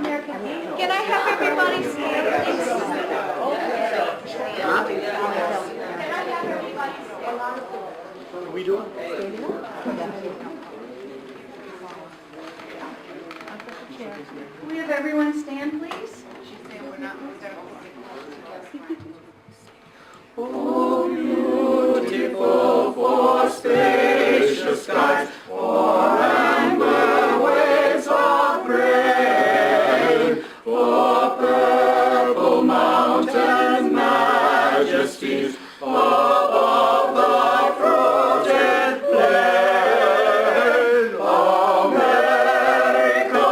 Can I have everybody stand, please? Can I have everybody stand? What are we doing? Can we have everyone stand, please? Oh, beautiful for spacious skies, for amber waves of grain, for purple mountain majesties, above thy fruited plain. America,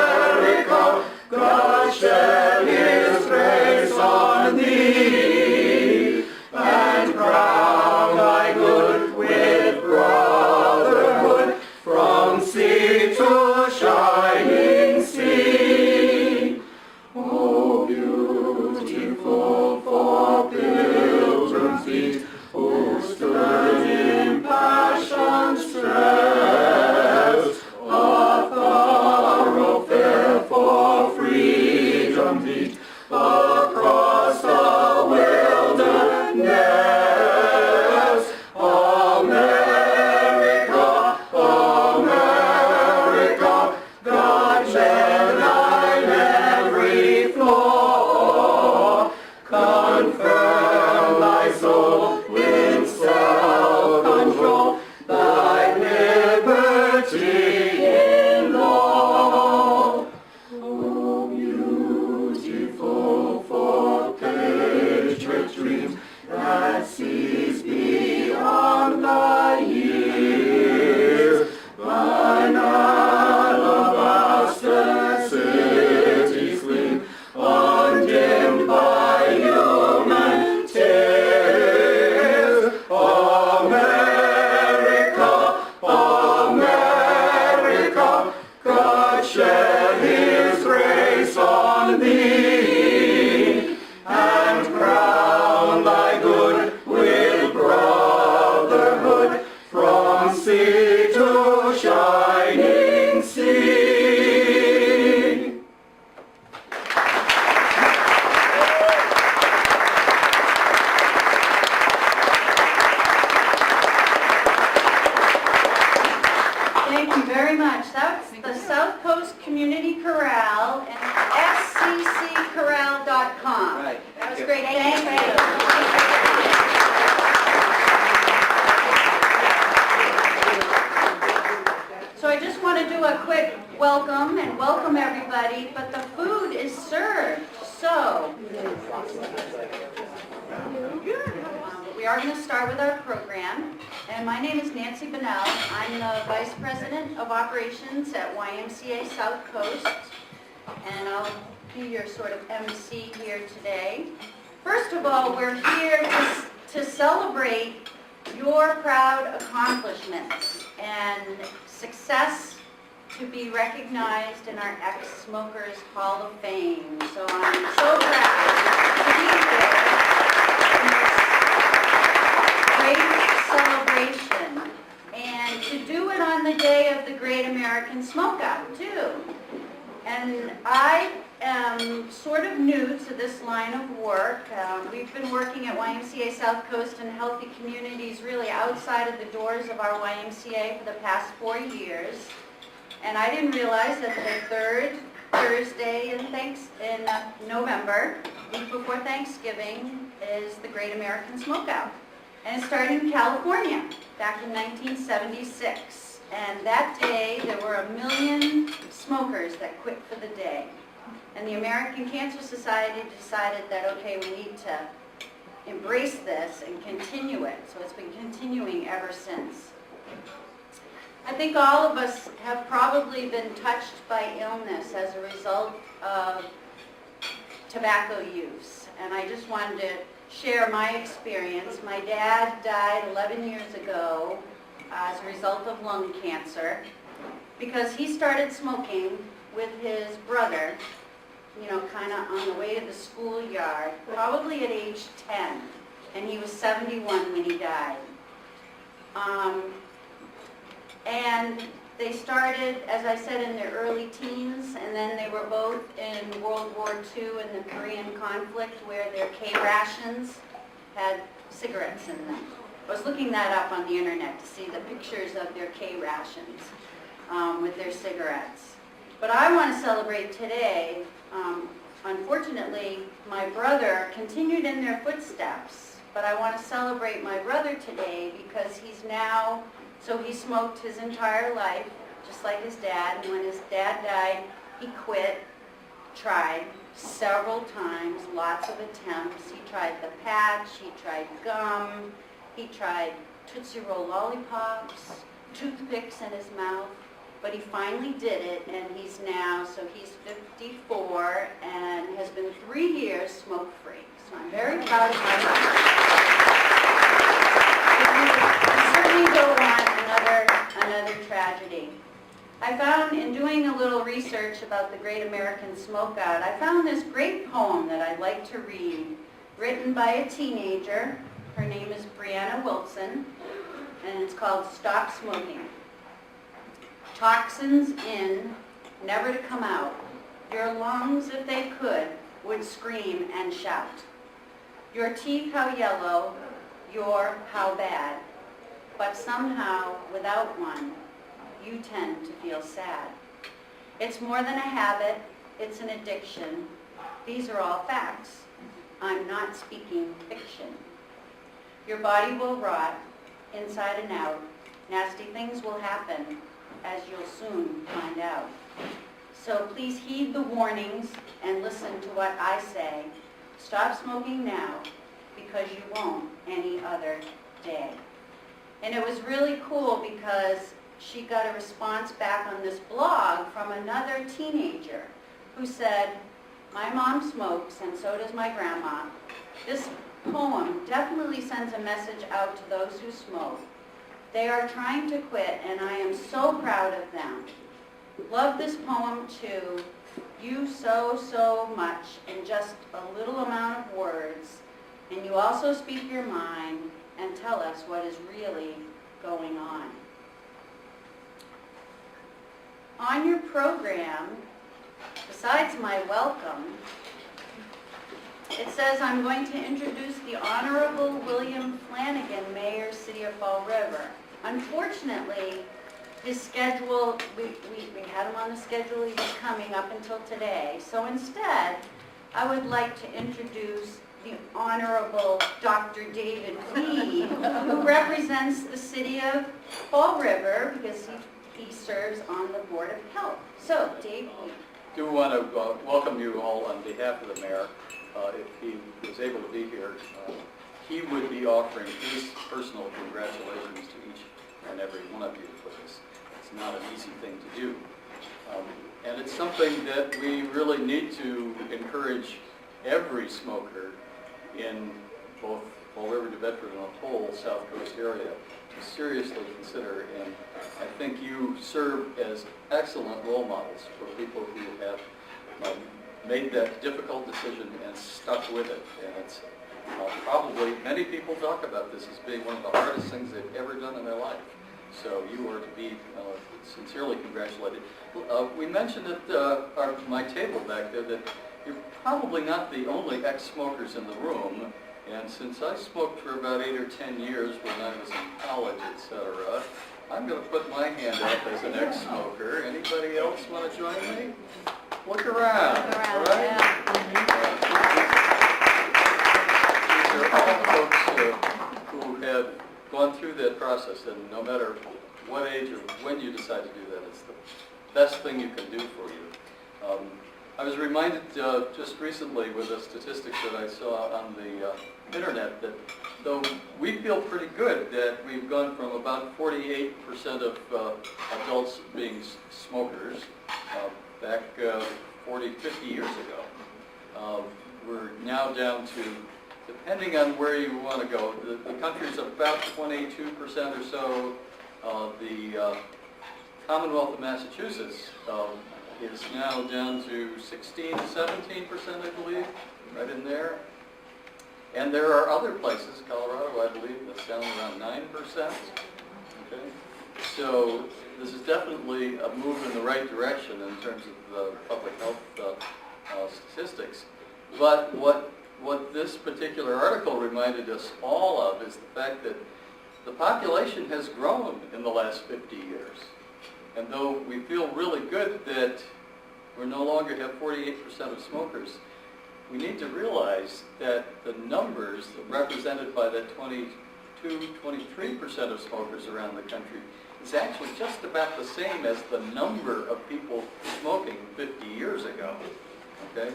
America, God shed his grace on thee, and crown thy good with brotherhood, from sea to shining sea. Oh, beautiful for pilgrim feet, who stood in passion stress, a thoroughfare for freedom beat across the wilderness. America, America, God shed thine every flaw, confirm thy soul with self-control, thy liberty in law. Oh, beautiful for patriot dreams that sees beyond thy years, thine alabaster cities gleam, undimmed by human tears. America, America, God shed his grace on thee, and crown thy good with brotherhood, from sea to shining sea. Thank you very much. That's the South Coast Community Chorale and sccchorale.com. Right. That was great. Thank you. So I just want to do a quick welcome and welcome everybody, but the food is served. So we are going to start with our program. And my name is Nancy Bonnell. I'm the Vice President of Operations at YMCA South Coast. And I'll be your sort of MC here today. First of all, we're here to celebrate your proud accomplishments and success to be recognized in our Ex-Smokers Hall of Fame. So I'm so proud to be here in this great celebration, and to do it on the day of the Great American Smokeout, too. And I am sort of new to this line of work. We've been working at YMCA South Coast and Healthy Communities really outside of the doors of our YMCA for the past 4 years. And I didn't realize that the third Thursday in November, week before Thanksgiving, is the Great American Smokeout. And it started in California back in 1976. And that day, there were 1 million smokers that quit for the day. And the American Cancer Society decided that, okay, we need to embrace this and continue it. So it's been continuing ever since. I think all of us have probably been touched by illness as a result of tobacco use. And I just wanted to share my experience. My dad died 11 years ago as a result of lung cancer because he started smoking with his brother, you know, kind of on the way to the schoolyard, probably at age 10, and he was 71 when he died. And They started, as I said, in their early teens, and then they were both in World War II and the Korean conflict, where their K rations had cigarettes in them. I was looking that up on the internet to see the pictures of their K rations with their cigarettes. But I want to celebrate today. Unfortunately, my brother continued in their footsteps, but I want to celebrate my brother today because he's now, so he smoked his entire life, just like his dad, and when his dad died, he quit, tried several times, lots of attempts. He tried the patch, he tried gum, he tried Tootsie Roll lollipops, toothpicks in his mouth, but he finally did it, and he's now, so he's 54 and has been 3 years smoke-free. So I'm very proud of my brother. I certainly don't want another tragedy. I found, in doing a little research about the Great American Smokeout, I found this great poem that I'd like to read, written by a teenager. Her name is Brianna Wilson, and it's called Stop Smoking. Toxins in, never to come out. Your lungs, if they could, would scream and shout. Your teeth how yellow, your how bad. But somehow, without one, you tend to feel sad. It's more than a habit, it's an addiction. These are all facts. I'm not speaking fiction. Your body will rot, inside and out. Nasty things will happen, as you'll soon find out. So please heed the warnings and listen to what I say. Stop smoking now, because you won't any other day. And it was really cool because she got a response back on this blog from another teenager who said, my mom smokes and so does my grandma. This poem definitely sends a message out to those who smoke. They are trying to quit, and I am so proud of them. Love this poem too. You so much in just a little amount of words, and you also speak your mind and tell us what is really going on. On your program, besides my welcome, it says I'm going to introduce the Honorable William Flanagan, Mayor, City of Fall River. Unfortunately, his schedule, we had him on the schedule, he was coming up until today. So instead, I would like to introduce the Honorable Dr. David Lee, who represents the City of Fall River because he serves on the Board of Health. So, Dave. I do want to welcome you all on behalf of the mayor. If he was able to be here, he would be offering his personal congratulations to each and every one of you for this. It's not an easy thing to do. And it's something that we really need to encourage every smoker in both Fall River, New Bedford, and the whole South Coast area to seriously consider. And I think you serve as excellent role models for people who have made that difficult decision and stuck with it. And it's probably, many people talk about this as being one of the hardest things they've ever done in their life. So you are to be sincerely congratulated. We mentioned at my table back there that you're probably not the only ex-smokers in the room. And since I smoked for about 8 or 10 years when I was in college, etc., I'm going to put my hand up as an ex-smoker. Anybody else want to join me? Look around. All right? Yeah. These are all folks who have gone through that process, and no matter what age or when you decide to do that, it's the best thing you can do for you. I was reminded just recently with the statistics that I saw on the internet that though we feel pretty good that we've gone from about 48% of adults being smokers back 40, 50 years ago. We're now down to, depending on where you want to go, the country's about 22% or so. The Commonwealth of Massachusetts is now down to 16, 17%, I believe, right in there. And there are other places, Colorado, I believe, that's down around 9%. Okay? So the this is definitely a move in the right direction in terms of public health statistics. But what this particular article reminded us all of is the fact that the population has grown in the last 50 years. And though we feel really good that we no longer have 48% of smokers, we need to realize that the numbers represented by that 23% of smokers around the country is actually just about the same as the number of people smoking 50 years ago. Okay?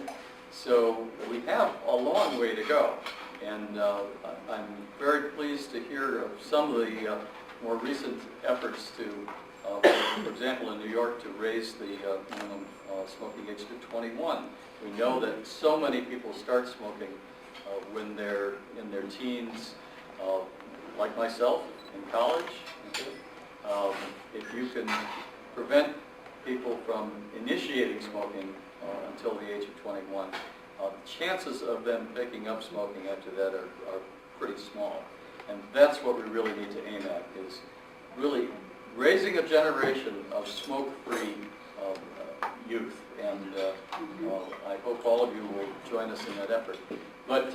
So we have a long way to go. And I'm very pleased to hear of some of the more recent efforts to, for example, in New York, to raise the minimum smoking age to 21. We know that so many people start smoking when they're in their teens, like myself, in college. Okay? If you can prevent people from initiating smoking until the age of 21, the chances of them picking up smoking after that are pretty small. And that's what we really need to aim at, is really raising a generation of smoke-free youth. And I hope all of you will join us in that effort. But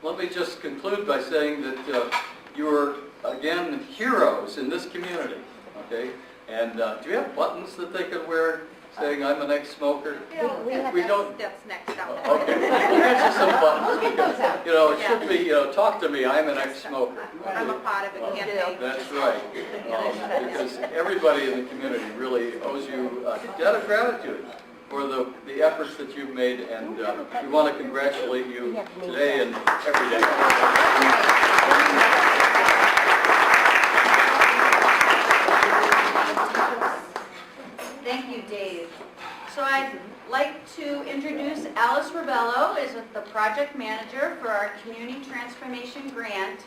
let me just conclude by saying that you're, again, heroes in this community, okay? And do you have buttons that they can wear saying I'm an ex-smoker? We don't. That's next up. Okay, we'll get you some buttons. We'll get those out. You know, it should be, talk to me, I'm an ex-smoker. I'm a part of it, campaign. That's right. Because everybody in the community really owes you a debt of gratitude for the efforts that you've made, and we want to congratulate you today and every day. Thank you, Dave. So I'd like to introduce Alice Rebello, is the project manager for our Community Transformation Grant.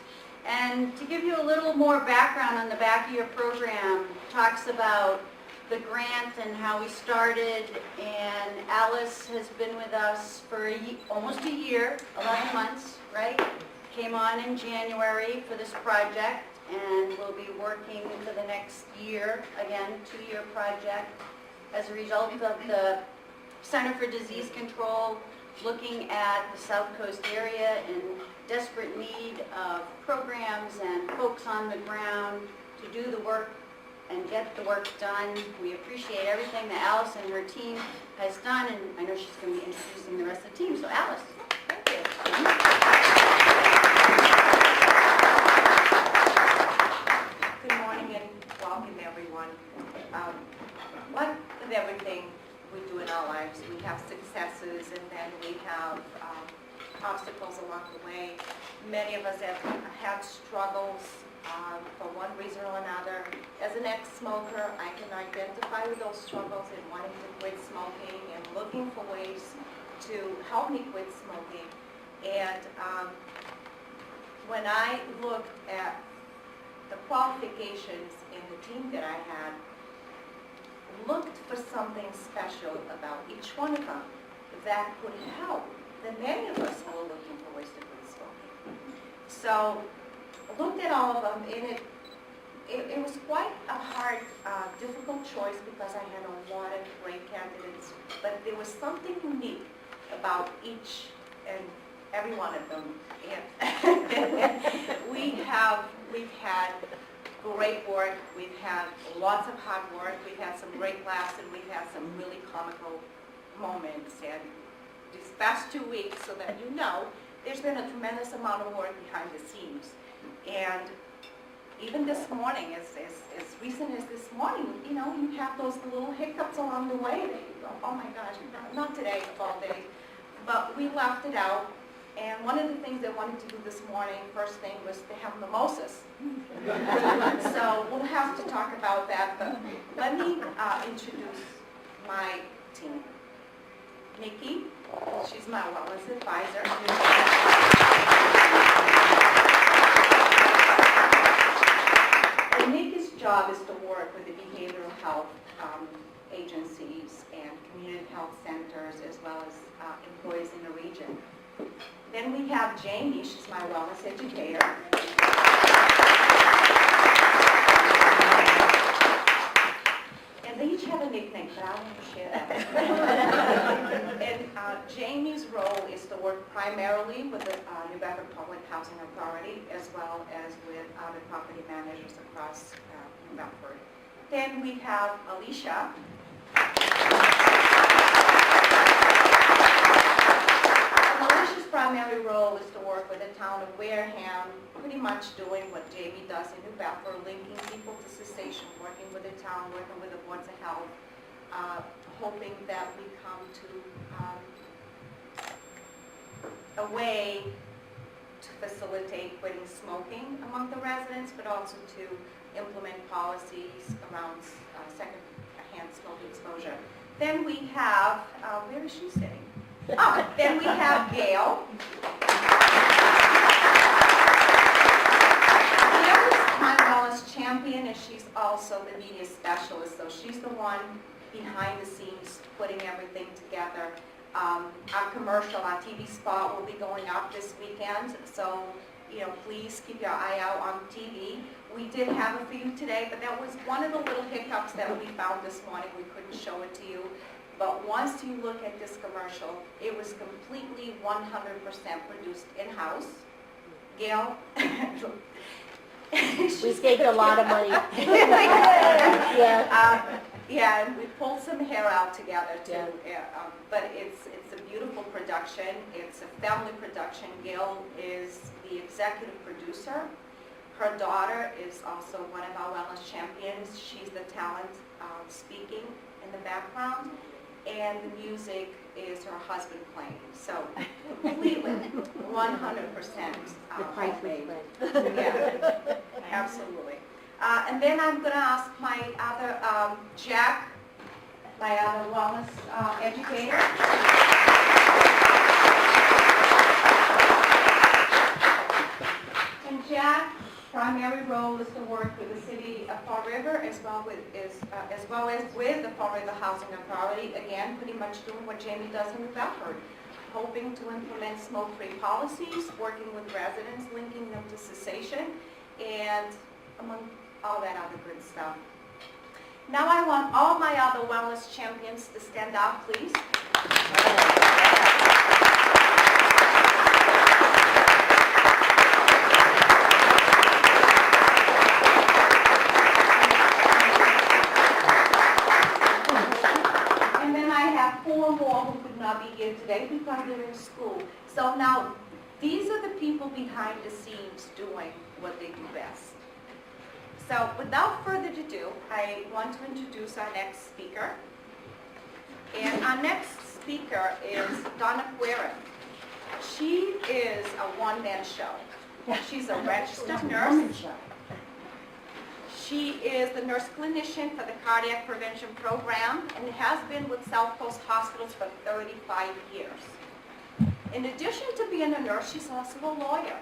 And to give you a little more background on the back of your program, talks about the grant and how we started. And Alice has been with us for almost a year, 11 months, right? Came on in January for this project, and we'll be working for the next year, again, 2-year project, as a result of the Center for Disease Control looking at the South Coast area in desperate need of programs and folks on the ground to do the work and get the work done. We appreciate everything that Alice and her team has done, and I know she's going to be introducing the rest of the team. So Alice, thank you. Good morning and welcome, everyone. Like with everything we do in our lives, we have successes and then we have obstacles along the way. Many of us have had struggles for one reason or another. As an ex-smoker, I can identify with those struggles in wanting to quit smoking and looking for ways to help me quit smoking. And when I looked at the qualifications in the team that I had, looked for something special about each one of them that could help the many of us who were looking for ways to quit smoking. So I looked at all of them, and it was quite a hard, difficult choice because I had a lot of great candidates, but there was something unique about each and every one of them. And we've had great work, we've had lots of hard work, we've had some great laughs, and we've had some really comical moments. And these past 2 weeks, so that you know, there's been a tremendous amount of work behind the scenes. And even this morning, as recent as this morning, you know, you have those little hiccups along the way that you go, oh my gosh, not today, of all days. But we laughed it out. And one of the things I wanted to do this morning, first thing, was to have mimosas. So we'll have to talk about that, but let me introduce my team. Nikki, she's my wellness advisor. And Nikki's job is to work with the behavioral health agencies and community health centers, as well as employees in the region. Then we have Jamie, she's my wellness educator. quarterly with the New Bedford Public Housing Authority, as well as with other property managers across New Bedford. Then we have Alicia. Alicia's primary role is to work with the town of Wareham, pretty much doing what Jamie does in New Bedford, linking people to cessation, working with the town, working with the boards of health, hoping that we come to a way to facilitate quitting smoking among the residents, but also to implement policies around second-hand smoking exposure. Then we have, where is she sitting? Oh, then we have Gail. Gail is my wellness champion, and she's also the media specialist, so she's the one behind the scenes putting everything together. Our commercial, our TV spot will be going up this weekend, so please keep your eye out on TV. We did have a few today, but that was one of the little hiccups that we found this morning. We couldn't show it to you. But once you look at this commercial, it was completely 100% produced in-house. Gail? We saved a lot of money. Yeah, and we pulled some hair out together too. But it's a beautiful production. It's a family production. Gail is the executive producer. Her daughter is also one of our wellness champions. She's the talent speaking in the background. And the music is her husband playing. So completely, 100%. The price was right. Yeah, absolutely. And then I'm going to ask my other, Jack, my other wellness educator. And Jack's primary role is to work with the city of Fall River as well as with the Fall River Housing Authority. Again, pretty much doing what Jamie does in New Bedford, hoping to implement smoke-free policies, working with residents, linking them to cessation, and among all that other good stuff. Now I want all my other wellness champions to stand up, please. And then I have 4 more who could not be here today because they're in school. So now, these are the people behind the scenes doing what they do best. So without further ado, I want to introduce our next speaker. And our next speaker is Donna Queren. She is a one-man show. She's a registered nurse. She is the nurse clinician for the Cardiac Prevention Program and has been with South Coast Hospitals for 35 years. In addition to being a nurse, she's also a lawyer.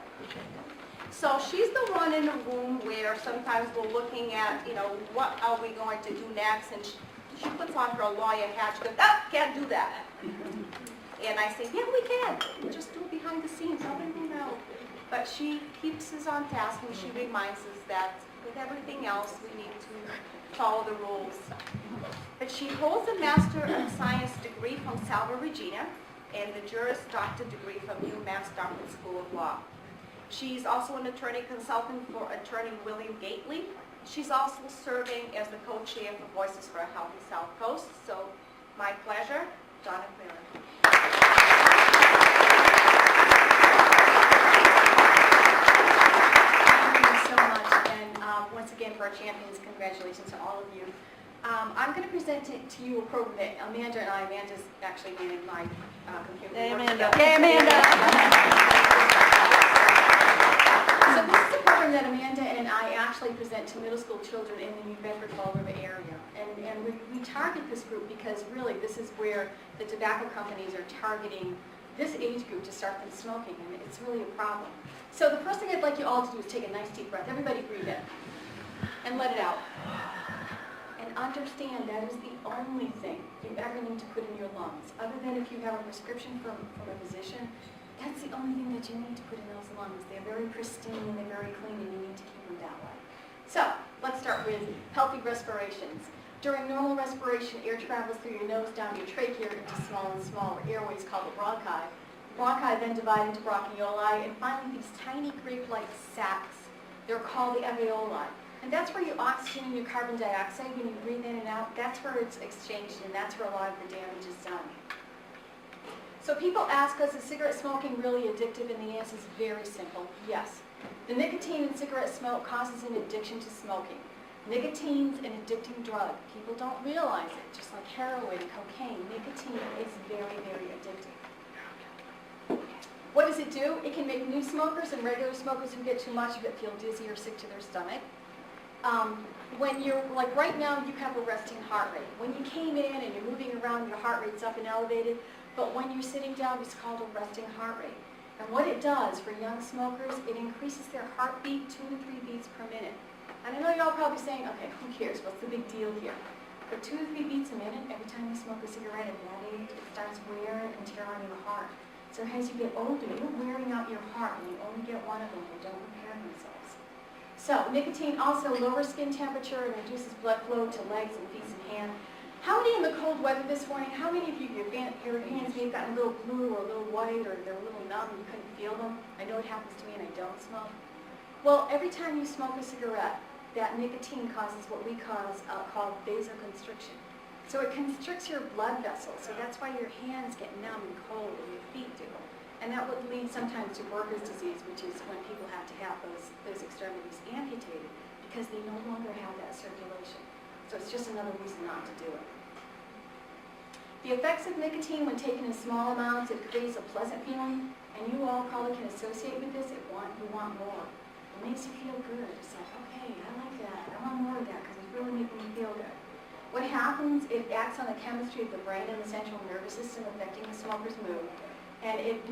So she's the one in the room where sometimes we're looking at, what are we going to do next? And she puts on her lawyer hat. She goes, can't do that. And I say, yeah, we can. We just do it behind the scenes. Nobody will know. But she keeps us on task, and she reminds us that with everything else, we need to follow the rules. But she holds a Master of Science degree from Salva Regina and the Juris Doctor degree from UMass Dartmouth School of Law. She's also an attorney consultant for attorney William Gately. She's also serving as the co-chair for Voices for a Healthy South Coast. So, my pleasure, Donna Queren. Thank you so much, and once again for our champions, congratulations to all of you. I'm going to present to you a program that Amanda's actually made my computer. Hey, Amanda. Hey, Amanda. So this is a program that Amanda and I actually present to middle school children in the New Bedford Fall River area. And we target this group because really this is where the tobacco companies are targeting this age group to start them smoking, and it's really a problem. So the first thing I'd like you all to do is take a nice deep breath. Everybody breathe in and let it out. And understand that is the only thing you ever need to put in your lungs. Other than if you have a prescription from a physician, that's the only thing that you need to put in those lungs. They're very pristine, they're very clean, and you need to keep them that way. So, let's start with healthy respirations. During normal respiration, air travels through your nose down your trachea into small and smaller airways called the bronchi. Bronchi then divide into bronchioli, and finally these tiny grape-like sacs. They're called the alveoli. And that's where your oxygen and your carbon dioxide, when you breathe in and out, that's where it's exchanged, and that's where a lot of the damage is done. So people ask us, is cigarette smoking really addictive? And the answer is very simple, yes. The nicotine in cigarette smoke causes an addiction to smoking. Nicotine's an addicting drug. People don't realize it, just like heroin, cocaine. Nicotine is very, very addicting. What does it do? It can make new smokers and regular smokers who get too much of it feel dizzy or sick to their stomach. When you're, like right now, you have a resting heart rate. When you came in and you're moving around, your heart rate's up and elevated, but when you're sitting down, it's called a resting heart rate. And what it does for young smokers, it increases their heartbeat 2 to 3 beats per minute. And I know you're all probably saying, okay, who cares? What's the big deal here? But 2 to 3 beats a minute, every time you smoke a cigarette at that age, it starts wear and tear on your heart. So as you get older, you're wearing out your heart, and you only get one of them. They don't repair themselves. So nicotine also lowers skin temperature and reduces blood flow to legs and feet and hands. How many in the cold weather this morning, how many of you, your hands may have gotten a little blue or a little white or they're a little numb and you couldn't feel them? I know it happens to me and I don't smoke. Well, every time you smoke a cigarette, that nicotine causes what we call vasoconstriction. So it constricts your blood vessels, so that's why your hands get numb and cold and your feet do. And that would lead sometimes to workers' disease, which is when people have to have those extremities amputated because they no longer have that circulation. So it's just another reason not to do it. The effects of nicotine when taken in small amounts, it creates a pleasant feeling, and you all probably can associate with this. You want more. It makes you feel good. It's like, okay, I like that. I want more of that because it's really making me feel good. What happens, it acts on the chemistry of the brain and the central nervous system, affecting the smoker's mood. And it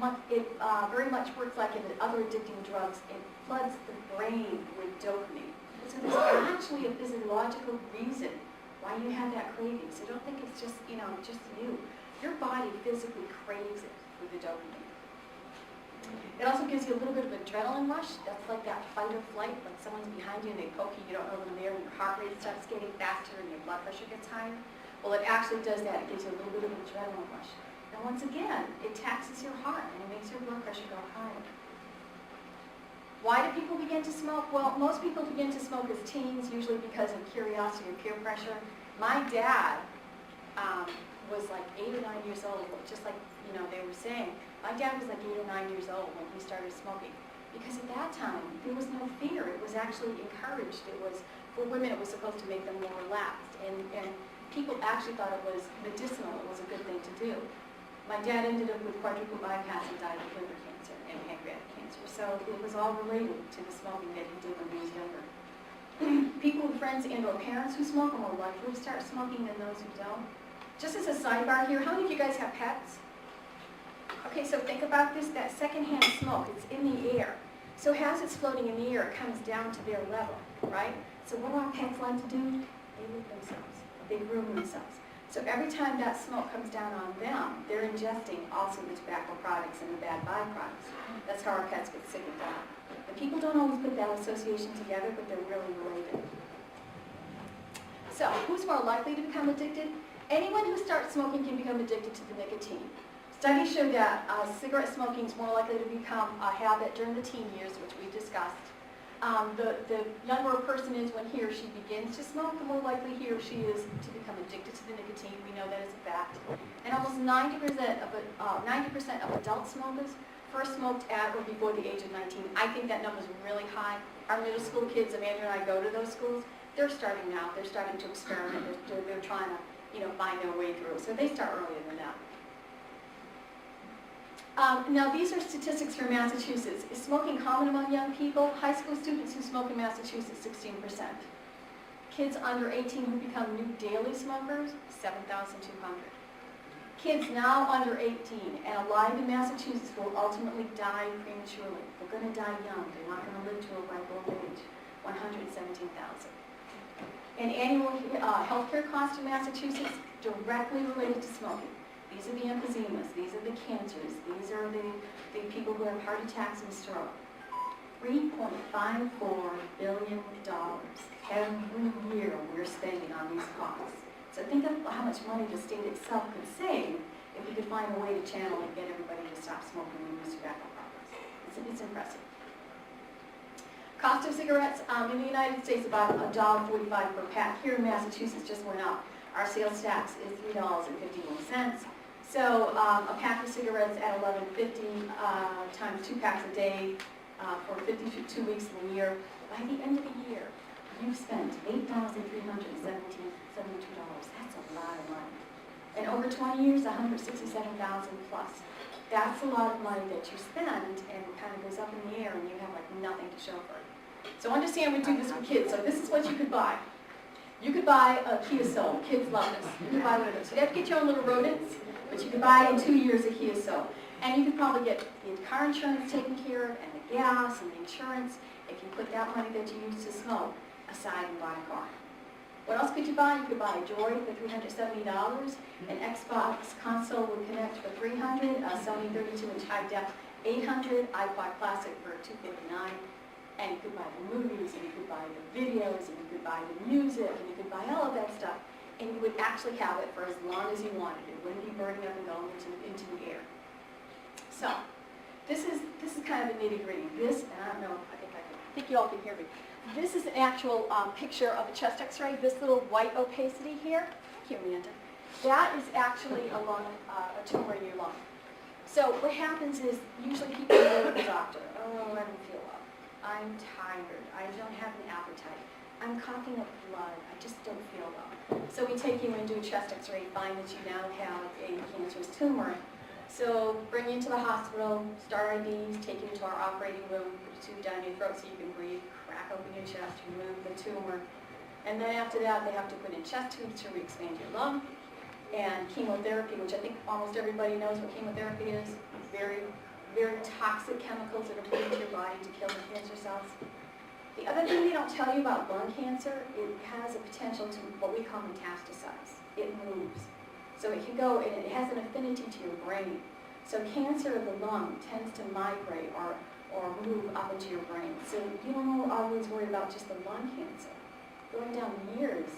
very much works like in the other addicting drugs. It floods the brain with dopamine. So there's actually a physiological reason why you have that craving. So don't think it's just, just you. Your body physically craves it with the dopamine. It also gives you a little bit of adrenaline rush. That's like that fight or flight, like someone's behind you and they poke you, you don't know them there, and your heart rate starts getting faster and your blood pressure gets higher. Well, it actually does that. It gives you a little bit of adrenaline rush. And once again, it taxes your heart and it makes your blood pressure go higher. Why do people begin to smoke? Well, most people begin to smoke as teens, usually because of curiosity or peer pressure. My dad was like 8 or 9 years old, just like they were saying. My dad was like 8 or 9 years old when he started smoking. Because at that time, there was no fear. It was actually encouraged. It was, for women, it was supposed to make them more relaxed. And people actually thought it was medicinal. It was a good thing to do. My dad ended up with quadruple bypass and died of liver cancer and pancreatic cancer. So it was all related to the smoking that he did when he was younger. People with friends and or parents who smoke are more likely to start smoking than those who don't. Just as a sidebar here, how many of you guys have pets? Okay, so think about this, that secondhand smoke, it's in the air. So as it's floating in the air, it comes down to their level, right? So what do our pets like to do? They lick themselves, they groom themselves. So every time that smoke comes down on them, they're ingesting also the tobacco products and the bad byproducts. That's how our pets get sick with that. And people don't always put that association together, but they're really related. So who's more likely to become addicted? Anyone who starts smoking can become addicted to the nicotine. Studies show that cigarette smoking is more likely to become a habit during the teen years, which we discussed. The younger a person is when he or she begins to smoke, the more likely he or she is to become addicted to the nicotine. We know that as a fact. And almost 90% of adult smokers first smoked at or before the age of 19. I think that number is really high. Our middle school kids, Amanda and I go to those schools, they're starting now. They're starting to experiment. They're trying to find their way through. So they start earlier than that. Now these are statistics from Massachusetts. Is smoking common among young people? High school students who smoke in Massachusetts, 16%. Kids under 18 who become new daily smokers, 7,200. Kids now under 18 and alive in Massachusetts will ultimately die prematurely. They're going to die young. They're not going to live to a ripe old age, 117,000. And annual healthcare costs in Massachusetts directly related to smoking. These are the emphysemas, these are the cancers, these are the people who have heart attacks and stroke. $3.54 billion every year we're spending on these costs. So think of how much money the state itself could save if we could find a way to channel and get everybody to stop smoking and use tobacco products. It's impressive. Cost of cigarettes in the United States about $1.45 per pack. Here in Massachusetts just went up. Our sales tax is $3.51. So a pack of cigarettes at $11.50 times 2 packs a day for 52 weeks in a year. By the end of the year, you've spent $8,372. That's a lot of money. And over 20 years, $167,000 plus. That's a lot of money that you spend, and it kind of goes up in the air, and you have like nothing to show for it. So understand we do this with kids. So this is what you could buy. You could buy a Kia Soul. Kids love this. You could buy one of those. So you have to get your own little rodents, but you could buy in 2 years a Kia Soul. And you could probably get the car insurance taken care of, and the gas, and the insurance, if you put that money that you use to smoke aside and buy a car. What else could you buy? You could buy a Joy for $370, an Xbox console with Connect for $300, a Sony 32-inch high-def $800, iPod Classic for $249, and you could buy the movies, and you could buy the videos, and you could buy the music, and you could buy all of that stuff, and you would actually have it for as long as you wanted. It wouldn't be burning up and going into the air. So, this is kind of the nitty-gritty. This, and I don't know, I think you all can hear me. This is an actual picture of a chest x-ray. This little white opacity here, thank you, Amanda, that is actually a lung, a tumor in your lung. So what happens is, usually people go to the doctor, oh, I don't feel well. I'm tired. I don't have an appetite. I'm coughing up blood. I just don't feel well. So we take you and do a chest x-ray, find that you now have a cancerous tumor. So bring you into the hospital, start IVs, take you into our operating room, put a tube down your throat so you can breathe, crack open your chest, remove the tumor. And then after that, they have to put in chest tubes to re-expand your lung. And chemotherapy, which I think almost everybody knows what chemotherapy is. Very, very toxic chemicals that are put into your body to kill the cancer cells. The other thing they don't tell you about lung cancer, it has a potential to what we call metastasize. It moves. So it can go, and it has an affinity to your brain. So cancer of the lung tends to migrate or move up into your brain. So you don't always worry about just the lung cancer. Going down years,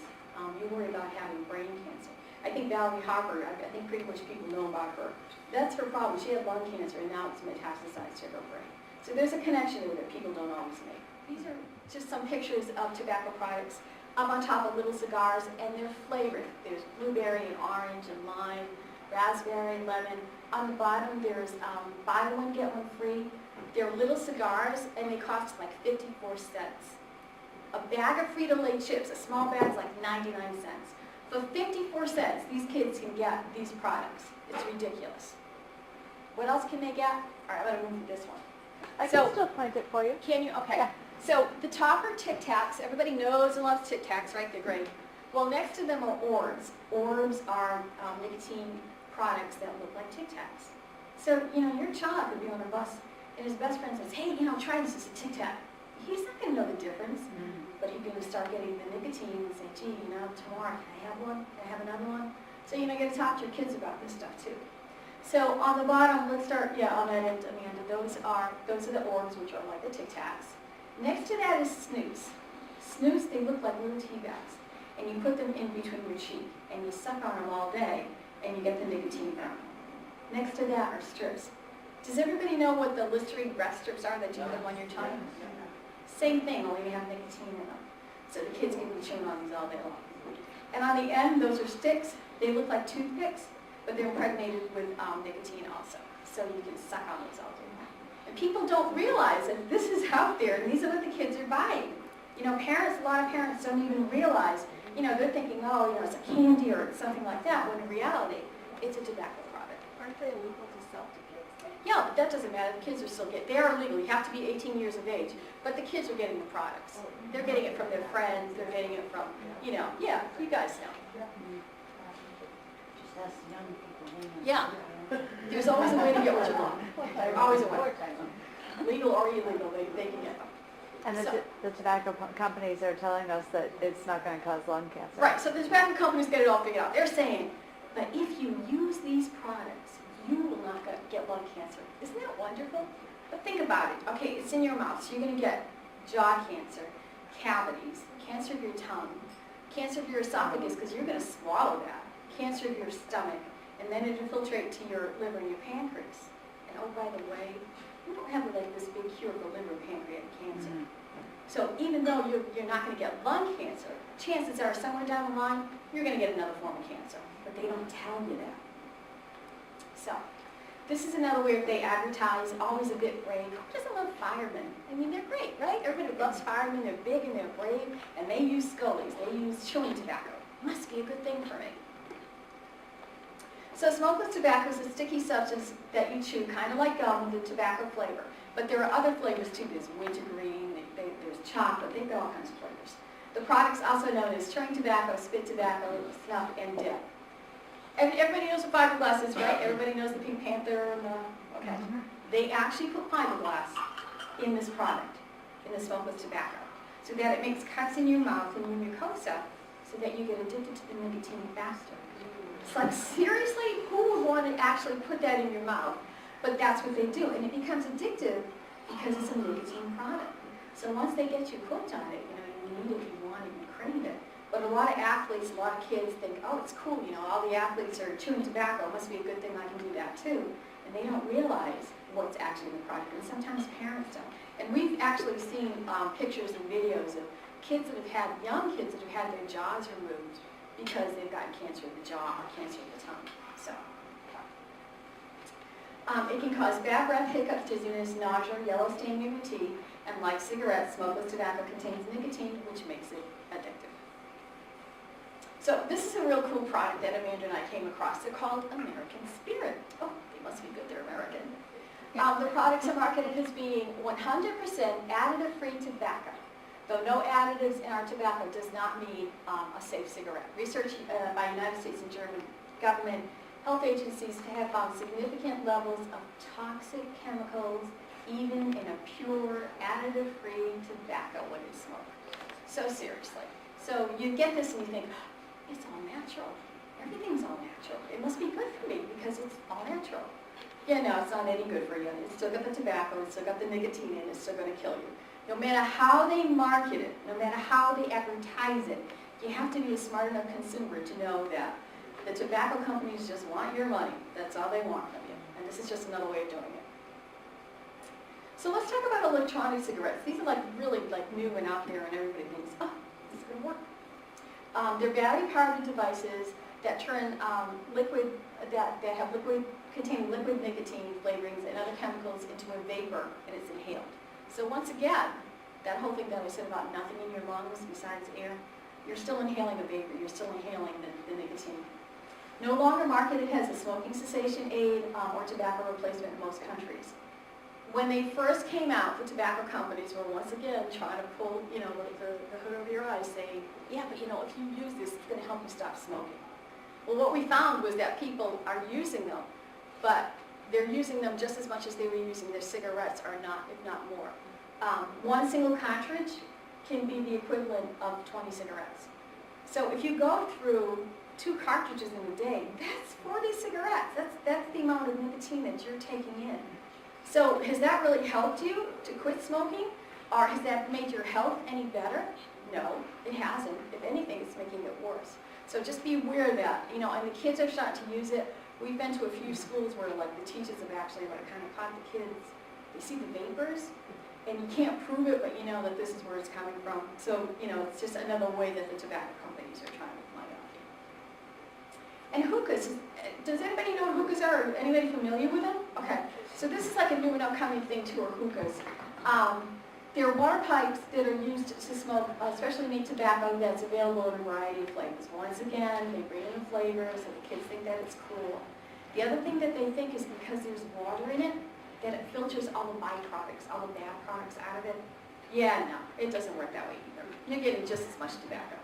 you worry about having brain cancer. I think Valerie Harper, I think pretty much people know about her. That's her problem. She had lung cancer, and now it's metastasized to her brain. So there's a connection there that people don't always make. These are just some pictures of tobacco products up on top of little cigars, and they're flavored. There's blueberry and orange and lime, raspberry, lemon. On the bottom, there's buy one, get one free. They're little cigars, and they cost like 54 cents. A bag of Frito-Lay chips, a small bag's like 99 cents. For 54 cents, these kids can get these products. It's ridiculous. What else can they get? All right, I'm going to move to this one. I can still find it for you. Can you? Okay. Yeah. So the top are Tic Tacs. Everybody knows and loves Tic Tacs, right? They're great. Well, next to them are Orbs. Orbs are nicotine products that look like Tic Tacs. So, your child could be on a bus, and his best friend says, hey, try this. It's a Tic Tac. He's not going to know the difference, but he's going to start getting the nicotine and say, gee, tomorrow, can I have one? Can I have another one? So, you got to talk to your kids about this stuff, too. So, on the bottom, let's start, on that end, Amanda, those are the Orbs, which are like the Tic Tacs. Next to that is Snooze. Snooze, they look like little tea bags, and you put them in between your cheek, and you suck on them all day, and you get the nicotine from them. Next to that are Strips. Does everybody know what the Listerine breath strips are that you put on your tongue? Same thing, only they have nicotine in them. So the kids can be chewing on these all day long. And on the end, those are sticks. They look like toothpicks, but they're impregnated with nicotine also. So you can suck on those all day long. And people don't realize that this is out there, and these are what the kids are buying. Parents, a lot of parents don't even realize, they're thinking, it's a candy or it's something like that, when in reality, it's a tobacco product. Aren't they illegal to sell to kids? Yeah, but that doesn't matter. The kids are still they are legal. You have to be 18 years of age. But the kids are getting the products. They're getting it from their friends. They're getting it from, you guys know. Just ask young people. Yeah. There's always a way to get what you want. Always a way. Legal or illegal, they can get them. And the tobacco companies are telling us that it's not going to cause lung cancer. Right, so the tobacco companies get it all figured out. They're saying that if you use these products, you will not get lung cancer. Isn't that wonderful? But think about it. Okay, it's in your mouth, so you're going to get jaw cancer, cavities, cancer of your tongue, cancer of your esophagus, because you're going to swallow that, cancer of your stomach, and then it infiltrates to your liver and your pancreas. And oh, by the way, we don't have like this big cure for liver and pancreatic cancer. So even though you're not going to get lung cancer, chances are somewhere down the line, you're going to get another form of cancer. But they don't tell you that. So this is another way they advertise, always a bit brave. Who doesn't love firemen? I mean, they're great, right? Everybody loves firemen. They're big and they're brave. And they use Scullies. They use chewing tobacco. Must be a good thing for me. So smokeless tobacco is a sticky substance that you chew, kind of like gum with a tobacco flavor. But there are other flavors too. There's wintergreen, there's chocolate, they've got all kinds of flavors. The product's also known as chewing tobacco, spit tobacco, snuff, and dip. Everybody knows what fiberglass is, right? Everybody knows the Pink Panther and the, okay. They actually put fiberglass in this product, in the smokeless tobacco, so that it makes cuts in your mouth and your mucosa, so that you get addicted to the nicotine faster. It's like, seriously, who would want to actually put that in your mouth? But that's what they do, and it becomes addictive because it's a nicotine product. So once they get you hooked on it, you need it, you want it, you crave it. But a lot of athletes, a lot of kids think, oh, it's cool, all the athletes are chewing tobacco, it must be a good thing, I can do that too. And they don't realize what's actually in the product, and sometimes parents don't. And we've actually seen pictures and videos of kids that have had, young kids that have had their jaws removed because they've gotten cancer of the jaw or cancer of the tongue. So, it can cause bad breath, hiccups, dizziness, nausea, yellow staining of your teeth, and like cigarettes, smokeless tobacco contains nicotine, which makes it addictive. So this is a real cool product that Amanda and I came across. They're called American Spirit. Oh, they must be good, they're American. The products are marketed as being 100% additive-free tobacco. Though no additives in our tobacco does not mean a safe cigarette. Research by United States and German government health agencies have found significant levels of toxic chemicals even in a pure additive-free tobacco when you smoke. So seriously. So you get this and you think, oh, it's all natural. Everything's all natural. It must be good for me because it's all natural. Yeah, no, it's not any good for you. It's still got the tobacco, it's still got the nicotine in it, it's still going to kill you. No matter how they market it, no matter how they advertise it, you have to be a smart enough consumer to know that the tobacco companies just want your money. That's all they want from you. And this is just another way of doing it. So let's talk about electronic cigarettes. These are like really like new and out there and everybody thinks, oh, this is going to work. They're battery-powered devices that turn liquid, that have liquid, containing liquid nicotine flavorings and other chemicals into a vapor, and it's inhaled. So once again, that whole thing that I said about nothing in your lungs besides air, you're still inhaling a vapor, you're still inhaling the nicotine. No longer marketed as a smoking cessation aid or tobacco replacement in most countries. When they first came out, the tobacco companies were once again trying to pull, the hood over your eyes, saying, yeah, but if you use this, it's going to help you stop smoking. Well, what we found was that people are using them, but they're using them just as much as they were using their cigarettes, or not, if not more. One single cartridge can be the equivalent of 20 cigarettes. So if you go through 2 cartridges in a day, that's 40 cigarettes. That's the amount of nicotine that you're taking in. So has that really helped you to quit smoking? Or has that made your health any better? No, it hasn't. If anything, it's making it worse. So just be aware of that. And the kids are starting to use it. We've been to a few schools where the teachers have actually kind of caught the kids. They see the vapors, and you can't prove it, but you know that this is where it's coming from. So, it's just another way that the tobacco companies are trying to find out. And hookahs. Does anybody know what hookahs are? Or anybody familiar with them? Okay. So this is like a new and upcoming thing too, are hookahs. They're water pipes that are used to smoke, especially make tobacco that's available in a variety of flavors. Once again, they bring in the flavors, so the kids think that it's cool. The other thing that they think is because there's water in it, that it filters all the byproducts, all the bad products out of it. Yeah, no, it doesn't work that way either. You're getting just as much tobacco.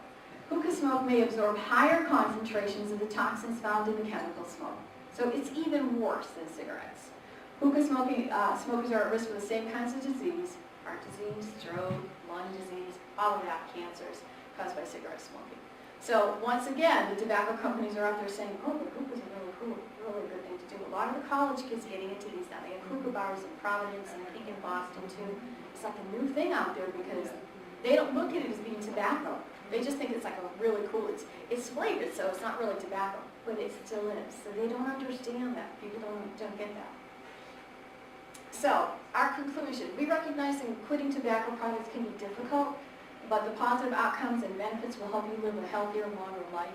Hookah smoke may absorb higher concentrations of the toxins found in the chemical smoke. So it's even worse than cigarettes. Hookah smokers are at risk for the same kinds of disease, heart disease, stroke, lung disease, all of that, cancers caused by cigarette smoking. So once again, the tobacco companies are out there saying, oh, but hookahs are really cool, really a good thing to do. A lot of the college kids are getting into these now. They have hookah bars in Providence and I think in Boston too. It's like a new thing out there because they don't look at it as being tobacco. They just think it's like a really cool, It's flavored, so it's not really tobacco, but it still is. So they don't understand that. People don't get that. So, our conclusion, we recognize that quitting tobacco products can be difficult, but the positive outcomes and benefits will help you live a healthier, longer life.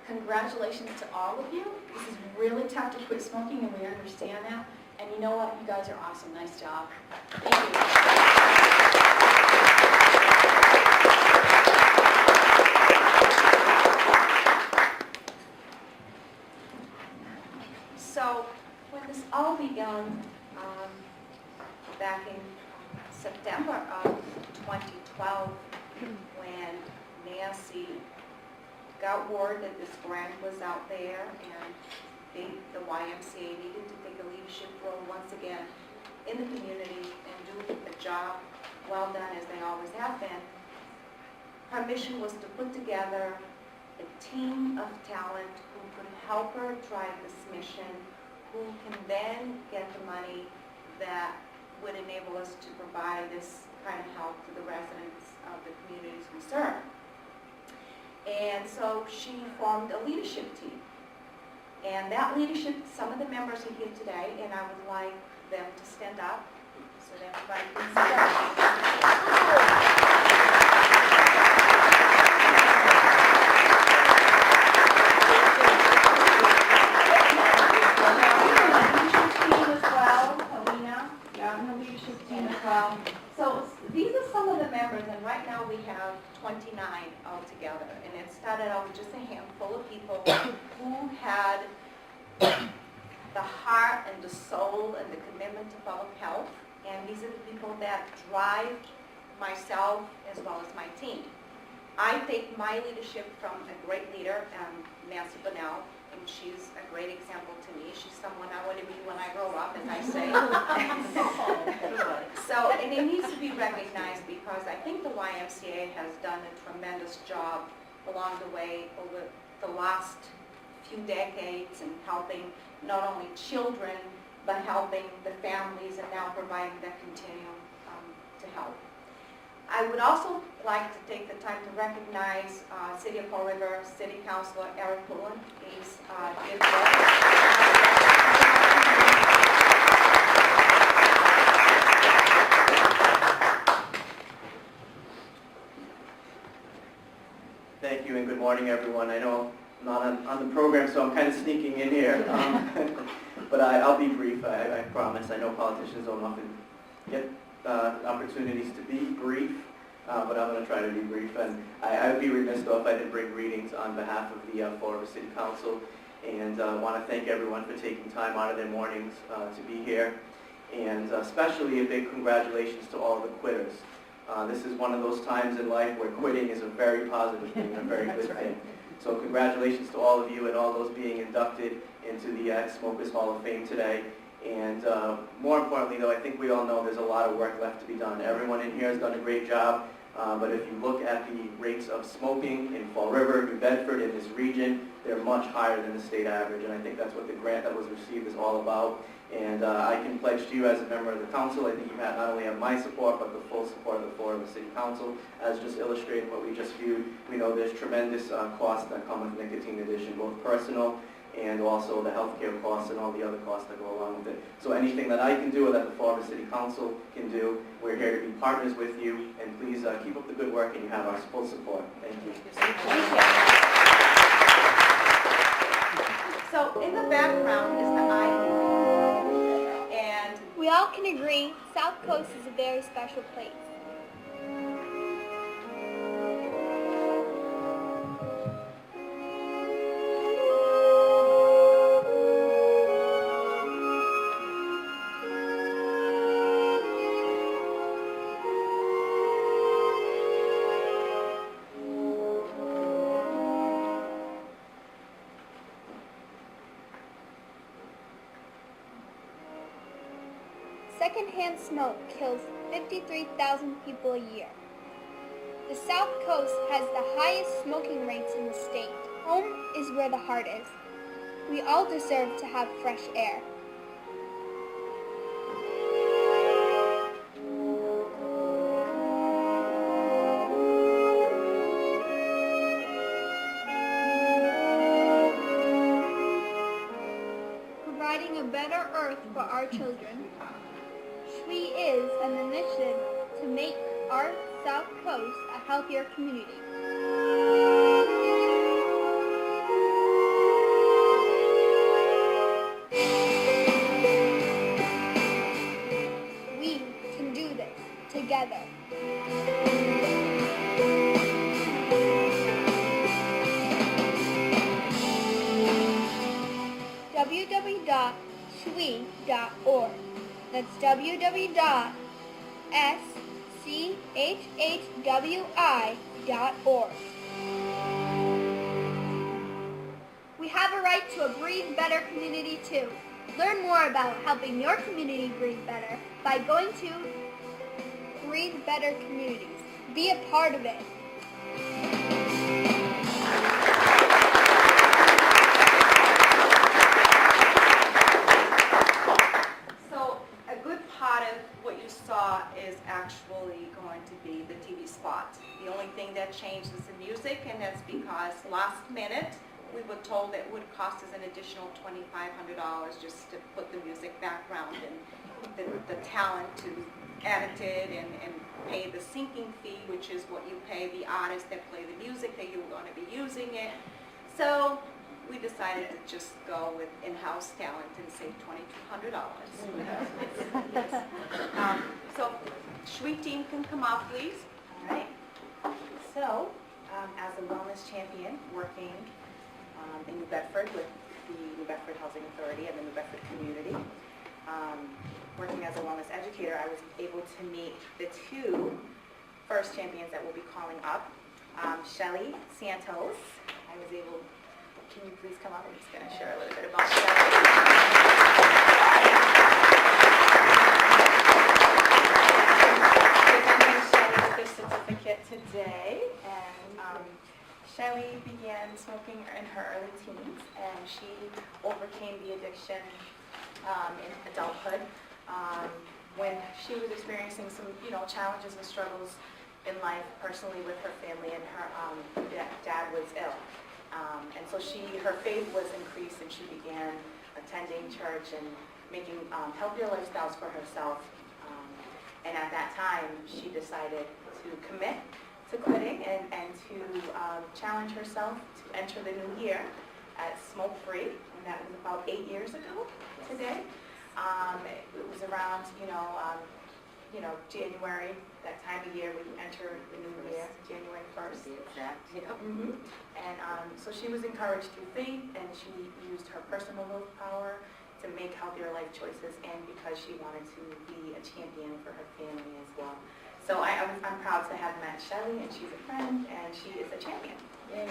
Congratulations to all of you. This is really tough to quit smoking, and we understand that. And you know what? You guys are awesome. Nice job. Thank you. So when this all began, back in September of 2012, when Nancy got word that this grant was out there and the YMCA needed to take a leadership role once again in the community and do a job well done as they always have been, her mission was to put together a team of talent who could help her drive this mission, who can then get the money that would enable us to provide this kind of help to the residents of the communities we serve. And so she formed a leadership team. And that leadership, some of the members are here today, and I would like them to stand up so that everybody can see them. So these are some of the members, and right now we have 29 altogether. And it started out with just a handful of people who had the heart and the soul and the commitment to public health. And these are the people that drive myself as well as my team. I take my leadership from a great leader, Nancy Bunnell, and she's a great example to me. She's someone I want to be when I grow up, as I say. So, and it needs to be recognized because I think the YMCA has done a tremendous job along the way over the last few decades in helping not only children, but helping the families and now providing that continuum to help. I would also like to take the time to recognize City of Fall River City Councilor Eric Pullen. He's here today. Thank you and good morning, everyone. I know I'm not on the program, so I'm kind of sneaking in here, but I'll be brief, I promise. I know politicians don't often get opportunities to be brief, but I'm going to try to be brief. And I would be remiss, though, if I didn't bring greetings on behalf of the Fall River City Council, and want to thank everyone for taking time out of their mornings to be here, and especially a big congratulations to all the quitters. This is one of those times in life where quitting is a very positive thing and a very good thing. So congratulations to all of you and all those being inducted into the Ex-Smokers Hall of Fame today. And more importantly, though, I think we all know there's a lot of work left to be done. Everyone in here has done a great job, but if you look at the rates of smoking in Fall River, New Bedford, in this region, they're much higher than the state average, and I think that's what the grant that was received is all about. And I can pledge to you as a member of the council, I think you not only have my support, but the full support of the Fall River City Council. As just illustrated what we just viewed, we know there's tremendous costs that come with nicotine addiction, both personal and also the healthcare costs and all the other costs that go along with it. So anything that I can do or that the Fall River City Council can do, we're here to be partners with you, and please keep up the good work, and you have our full support. Thank you. Thank you. So in the background is the icon, and We all can agree South Coast is a very special place. Secondhand smoke kills 53,000 people a year. The South Coast has the highest smoking rates in the state. Home is where the heart is. We all deserve to have fresh air. earth for our children. SHWE is an initiative to make our South Coast a healthier community. We can do this together. www.shwe.org. That's www.schhwi.org. We have a right to a Breathe Better community too. Learn more about helping your community breathe better by going to Breathe Better Communities. Be a part of it. So a good part of what you saw is actually going to be the TV spot. The only thing that changed is the music, and that's because last minute we were told that it would cost us an additional $2,500 just to put the music background and the talent to edit it and pay the syncing fee, which is what you pay the artists that play the music that you're going to be using it. So we decided to just go with in-house talent and save $2,200. So SHWE team can come out, please. All right. So, as a wellness champion working in New Bedford with the New Bedford Housing Authority and the New Bedford community, working as a wellness educator, I was able to meet the two first champions that will be calling up. Shelly Santos. I was able, can you please come up? I'm just going to share a little bit about Shelly. Presenting Shelly with their certificate today, and Shelly began smoking in her early teens, and she overcame the addiction in adulthood when she was experiencing some, challenges and struggles in life personally with her family, and her dad was ill. And so her faith was increased, and she began attending church and making healthier lifestyles for herself. And at that time, she decided to commit to quitting and to challenge herself to enter the new year as smoke-free, and that was about 8 years ago today. It was around, January, that time of year when you enter the new year, January 1st. Exact. Mm-hmm. And so she was encouraged through faith, and she used her personal willpower to make healthier life choices, and because she wanted to be a champion for her family as well. So I'm proud to have met Shelly, and she's a friend, and she is a champion. Yay.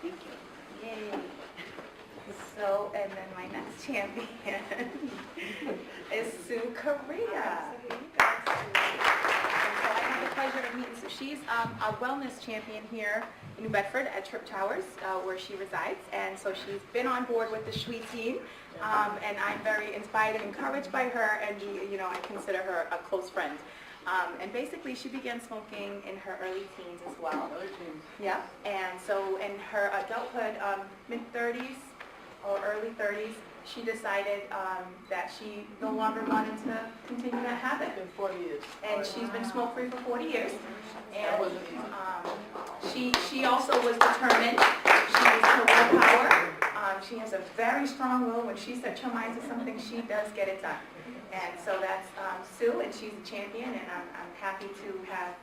Thank you. Yay. So, and then my next champion is Sue Correa. So I have the pleasure of meeting Sue. She's a wellness champion here in New Bedford at Trip Towers, where she resides. And so she's been on board with the SHWE team. And I'm very inspired and encouraged by her, and I consider her a close friend. And basically, she began smoking in her early teens as well. Early teens. Yeah, and so in her adulthood, mid-30s or early 30s, she decided that she no longer wanted to continue that habit. It's been 40 years. And she's been smoke-free for 40 years. That And wasn't easy. she also was determined. She used her willpower. She has a very strong will. When she sets her mind to something, she does get it done. And so that's Sue, and she's a champion, and I'm happy to have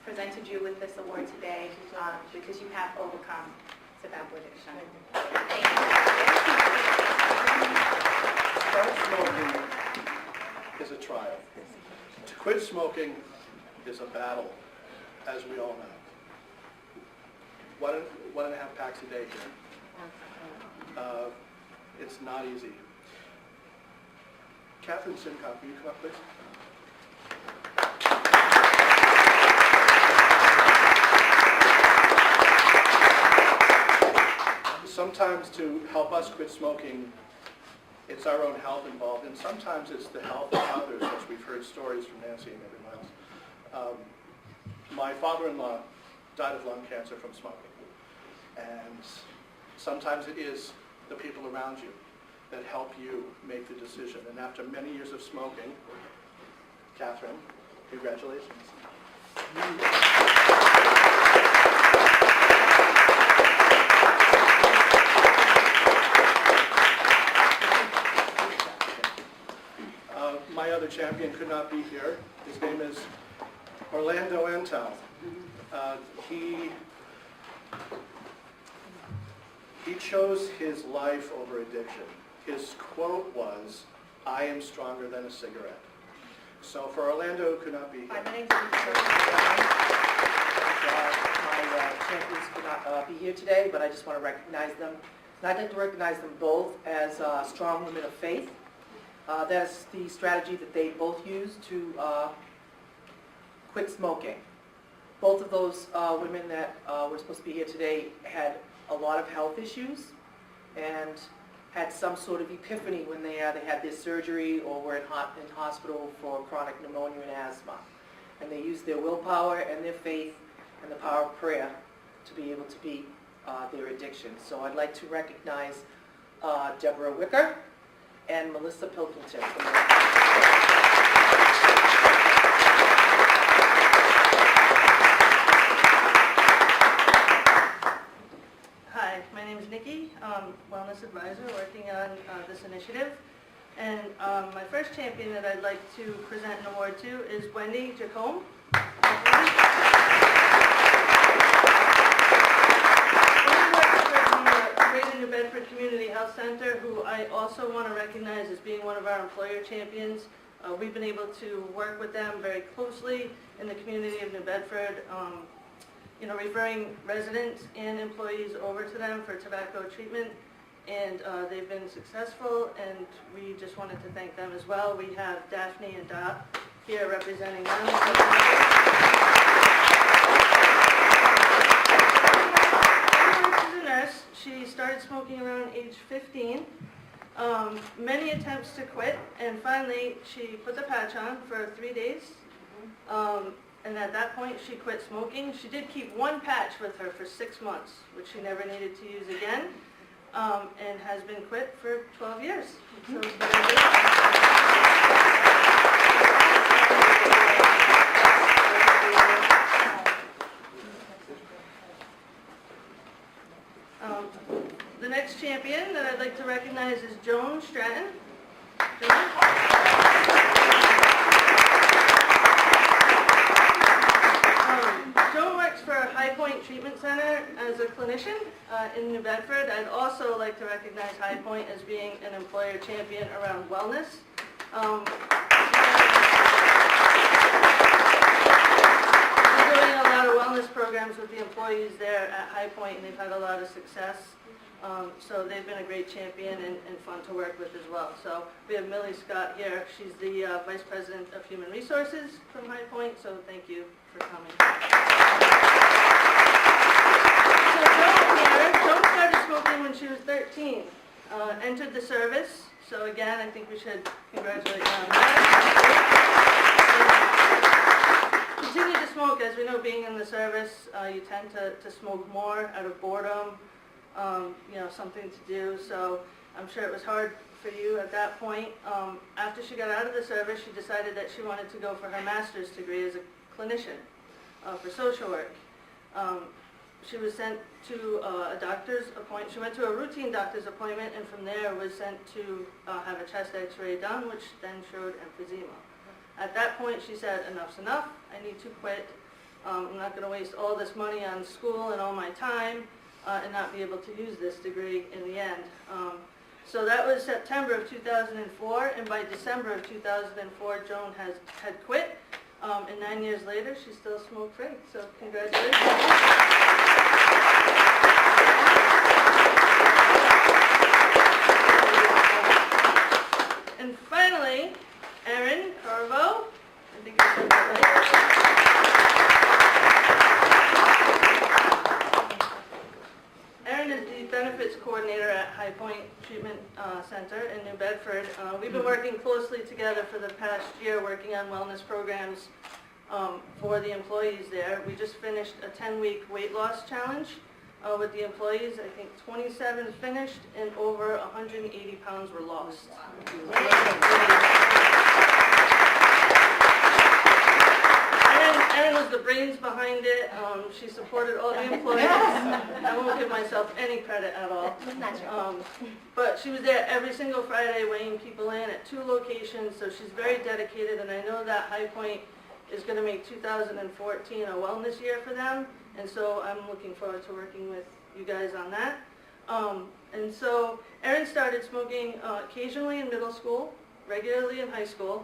presented you with this award today because you have overcome tobacco addiction. Thank you. Start smoking is a trial. To quit smoking is a battle, as we all know. One and a half packs a day here. It's not easy. Catherine Simcock, will you come up, please? Sometimes to help us quit smoking, it's our own health involved, and sometimes it's the health of others, as we've heard stories from Nancy and everyone else. My father-in-law died of lung cancer from smoking. And sometimes it is the people around you that help you make the decision. And after many years of smoking, Catherine, congratulations. My other champion could not be here. His name is Orlando Entel. He chose his life over addiction. His quote was, "I am stronger than a cigarette." So for Orlando, who could not be here. Hi, my name's Lisa. My champions could not be here today, but I just want to recognize them. And I'd like to recognize them both as strong women of faith. That's the strategy that they both used to quit smoking. Both of those women that were supposed to be here today had a lot of health issues and had some sort of epiphany when they had their surgery or were in hospital for chronic pneumonia and asthma. And they used their willpower and their faith and the power of prayer to be able to beat their addiction. So I'd like to recognize Deborah Wicker and Melissa Pilkington. Hi, my name is Nikki, Wellness Advisor working on this initiative. And my first champion that I'd like to present an award to is Wendy Jacome. Greater New Bedford Community Health Center, who I also want to recognize as being one of our employer champions. We've been able to work with them very closely in the community of New Bedford, referring residents and employees over to them for tobacco treatment, and they've been successful, and we just wanted to thank them as well. We have Daphne and Dot here representing them. She's a nurse. She started smoking around age 15. Many attempts to quit, and finally she put the patch on for 3 days. And at that point she quit smoking. She did keep one patch with her for 6 months, which she never needed to use again, and has been quit for 12 years. So it's very the next champion that I'd like to recognize is Joan Stratton. Joan? Joan works for High Point Treatment Center as a clinician in New Bedford. I'd also like to recognize High Point as being an employer champion around wellness. We're doing a lot of wellness programs with the employees there at High Point, and they've had a lot of success. So they've been a great champion and fun to work with as well. So we have Millie Scott here. She's the Vice President of Human Resources from High Point, so thank you for coming. So Joan started smoking when she was 13, entered the service. So again, I think we should congratulate her on that. Continue to smoke. As we know, being in the service, you tend to smoke more out of boredom. Something to do, so I'm sure it was hard for you at that point. After she got out of the service, she decided that she wanted to go for her master's degree as a clinician for social work. She was sent to a doctor's appointment. She went to a routine doctor's appointment, and from there was sent to have a chest x-ray done, which then showed emphysema. At that point, she said, enough's enough, I need to quit. I'm not going to waste all this money on school and all my time and not be able to use this degree in the end. So that was September of 2004, and by December of 2004, Joan had quit, and 9 years later, she's still smoke-free. So congratulations. And finally, Erin Carvo. I think I said that right. Erin is the benefits coordinator at High Point Treatment Center in New Bedford. We've been working closely together for the past year, working on wellness programs for the employees there. We just finished a 10-week weight loss challenge with the employees. I think 27 finished and over 180 pounds were lost. Erin was the brains behind it. She supported all the employees. I won't give myself any credit at all. But she was there every single Friday weighing people in at 2 locations, so she's very dedicated, and I know that High Point is going to make 2014 a wellness year for them, and so I'm looking forward to working with you guys on that. And so Erin started smoking occasionally in middle school, regularly in high school.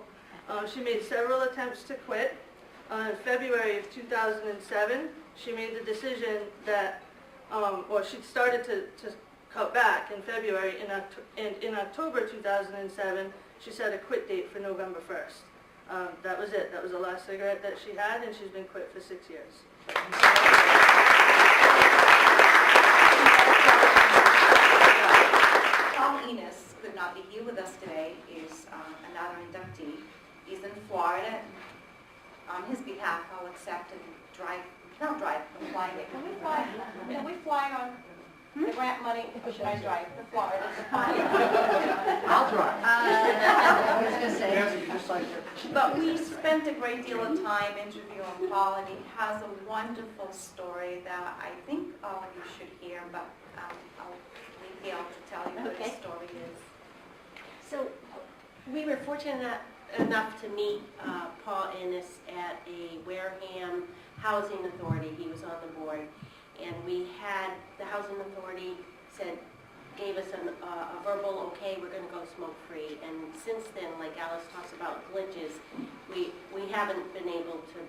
She made several attempts to quit. In February of 2007, she made the decision that, or she started to cut back in February, and in October 2007, she set a quit date for November 1st. That was it. That was the last cigarette that she had, and she's been quit for 6 years. Paul Enos could not be here with us today. Is another inductee. He's in Florida. On his behalf, I'll accept and drive, not drive, but fly there. Can we fly on the grant money, or should I drive to Florida? I'll drive. I was gonna say. Nancy, you just like her. But we spent a great deal of time interviewing Paul, and he has a wonderful story that I think all of you should hear, but I'll leave Gail to tell you what his story is. So we were fortunate enough to meet Paul Ennis at a Wareham Housing Authority. He was on the board, and we had the Housing Authority gave us a verbal okay, we're going to go smoke free. And since then, like Alice talks about glitches, we haven't been able to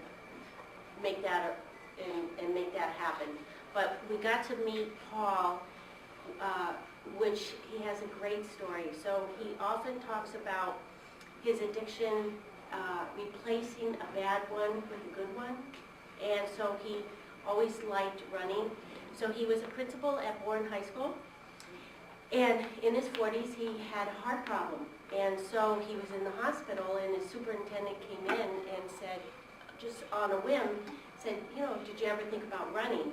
make that and make that happen. But we got to meet Paul, which he has a great story. So he often talks about his addiction, replacing a bad one with a good one. And so he always liked running. So he was a principal at Bourne High School. And in his 40s, he had a heart problem. And so he was in the hospital, and his superintendent came in and said, just on a whim, said, you know, did you ever think about running,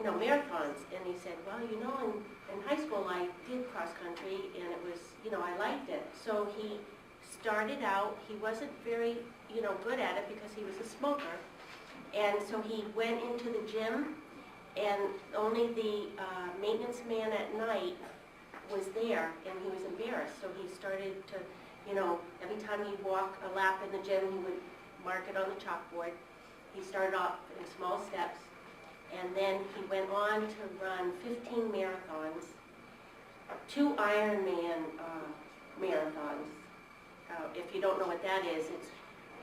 marathons? And he said, well, in high school I did cross country, and it was, I liked it. So he started out, he wasn't very, good at it because he was a smoker. And so he went into the gym, and only the maintenance man at night was there, and he was embarrassed. So he started to, every time he'd walk a lap in the gym, he would mark it on the chalkboard. He started off in small steps, and then he went on to run 15 marathons, 2 Ironman marathons. If you don't know what that is, it's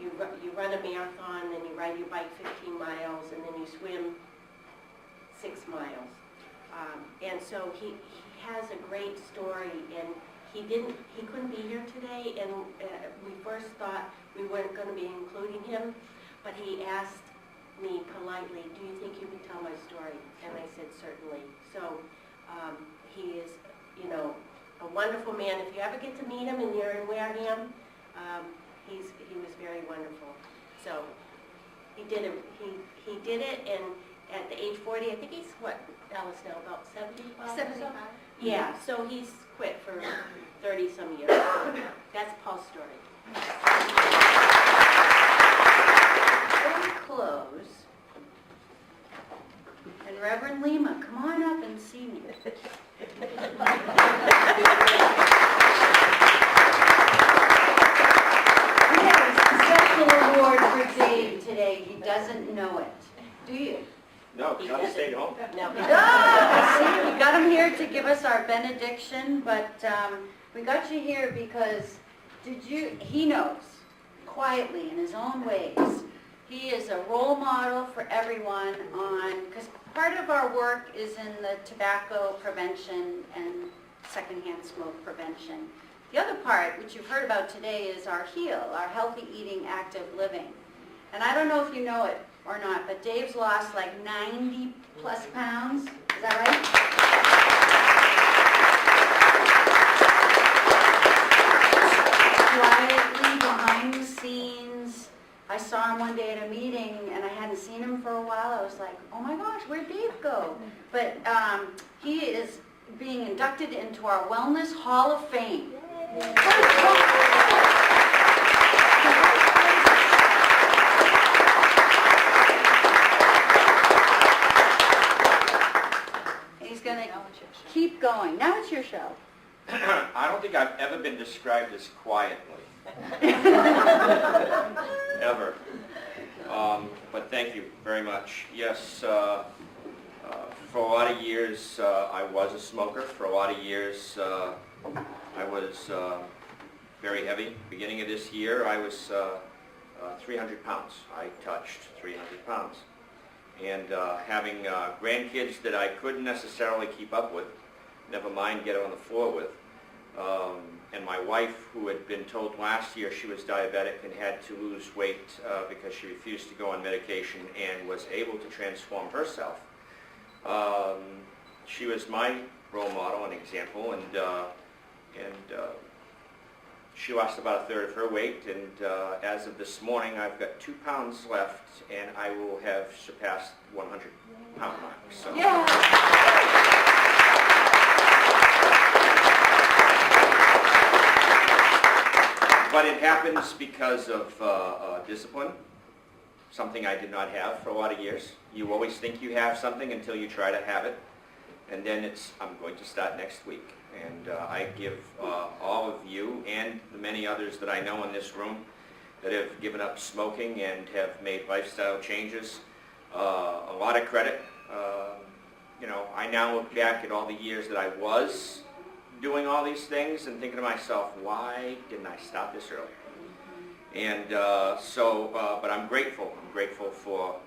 you run a marathon, then you ride your bike 15 miles, and then you swim 6 miles. And so he has a great story, and he couldn't be here today, and we first thought we weren't going to be including him, but he asked me politely, do you think you can tell my story? And I said, certainly. So he is, a wonderful man. If you ever get to meet him and you're in Wareham, he was very wonderful. So he did it, and at the age 40, I think he's, what, Alice now, about 75? 75. Yeah, so he's quit for 30-some years. That's Paul's story. Before we close, and Reverend Lima, come on up and see me. We have a special award for Dave today. He doesn't know it. Do you? No, I stayed home. No. See, we got him here to give us our benediction, but we got you here because he knows, quietly in his own ways. He is a role model for everyone because part of our work is in the tobacco prevention and secondhand smoke prevention. The other part, which you've heard about today, is our HEAL, our Healthy Eating, Active Living. And I don't know if you know it or not, but Dave's lost like 90 plus pounds. Is that right? Quietly behind the scenes. I saw him one day at a meeting, and I hadn't seen him for a while. I was like, oh my gosh, where'd Dave go? But he is being inducted into our Wellness Hall of Fame. He's going to keep going. Now it's your show. I don't think I've ever been described as quietly. Ever. But thank you very much. Yes, for a lot of years I was a smoker. For a lot of years I was very heavy. Beginning of this year I was 300 pounds. I touched 300 pounds. And having grandkids that I couldn't necessarily keep up with, never mind get on the floor with, and my wife, who had been told last year she was diabetic and had to lose weight because she refused to go on medication and was able to transform herself. She was my role model and example, and she lost about a third of her weight, and as of this morning I've got 2 pounds left, and I will have surpassed 100-pound mark. So. Yeah. But it happens because of discipline, something I did not have for a lot of years. You always think you have something until you try to have it, and then it's, I'm going to start next week. And I give all of you and the many others that I know in this room that have given up smoking and have made lifestyle changes a lot of credit. You know, I now look back at all the years that I was doing all these things and thinking to myself, why didn't I stop this early? And but I'm grateful. I'm grateful for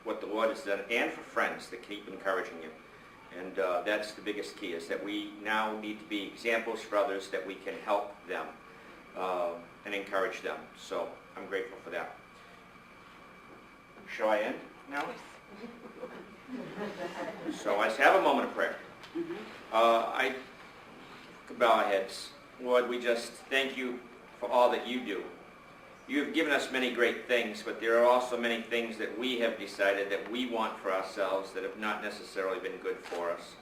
what the Lord has done, and for friends that keep encouraging you. And that's the biggest key, is that we now need to be examples for others, that we can help them and encourage them. So I'm grateful for that. Shall I end now? So let's have a moment of prayer. I could bow our heads. Lord, we just thank you for all that you do. You have given us many great things, but there are also many things that we have decided that we want for ourselves that have not necessarily been good for us.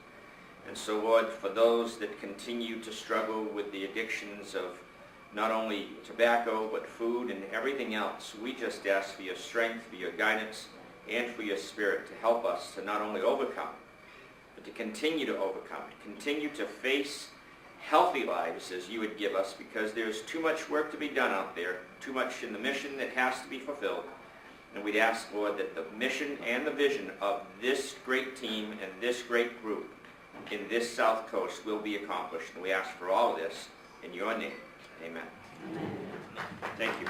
And so, Lord, for those that continue to struggle with the addictions of not only tobacco, but food and everything else, we just ask for your strength, for your guidance, and for your Spirit to help us to not only overcome, but to continue to overcome, continue to face healthy lives as you would give us, because there's too much work to be done out there, too much in the mission that has to be fulfilled. And we'd ask, Lord, that the mission and the vision of this great team and this great group in this South Coast will be accomplished. And we ask for all of this in your name. Amen. Amen. Thank you.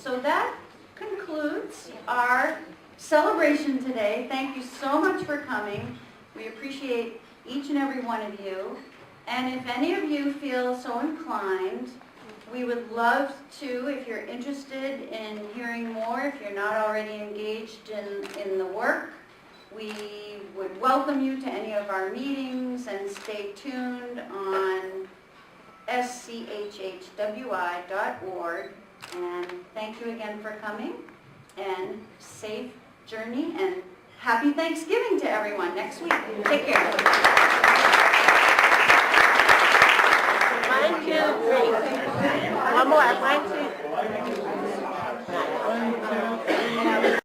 So that concludes our celebration today. Thank you so much for coming. We appreciate each and every one of you. And if any of you feel so inclined, we would love to, if you're interested in hearing more, if you're not already engaged in the work, we would welcome you to any of our meetings, and stay tuned on schhhwi.org. And thank you again for coming, and safe journey, and happy Thanksgiving to everyone next week. Take care. 1, 2, 3. One more. 1, 2.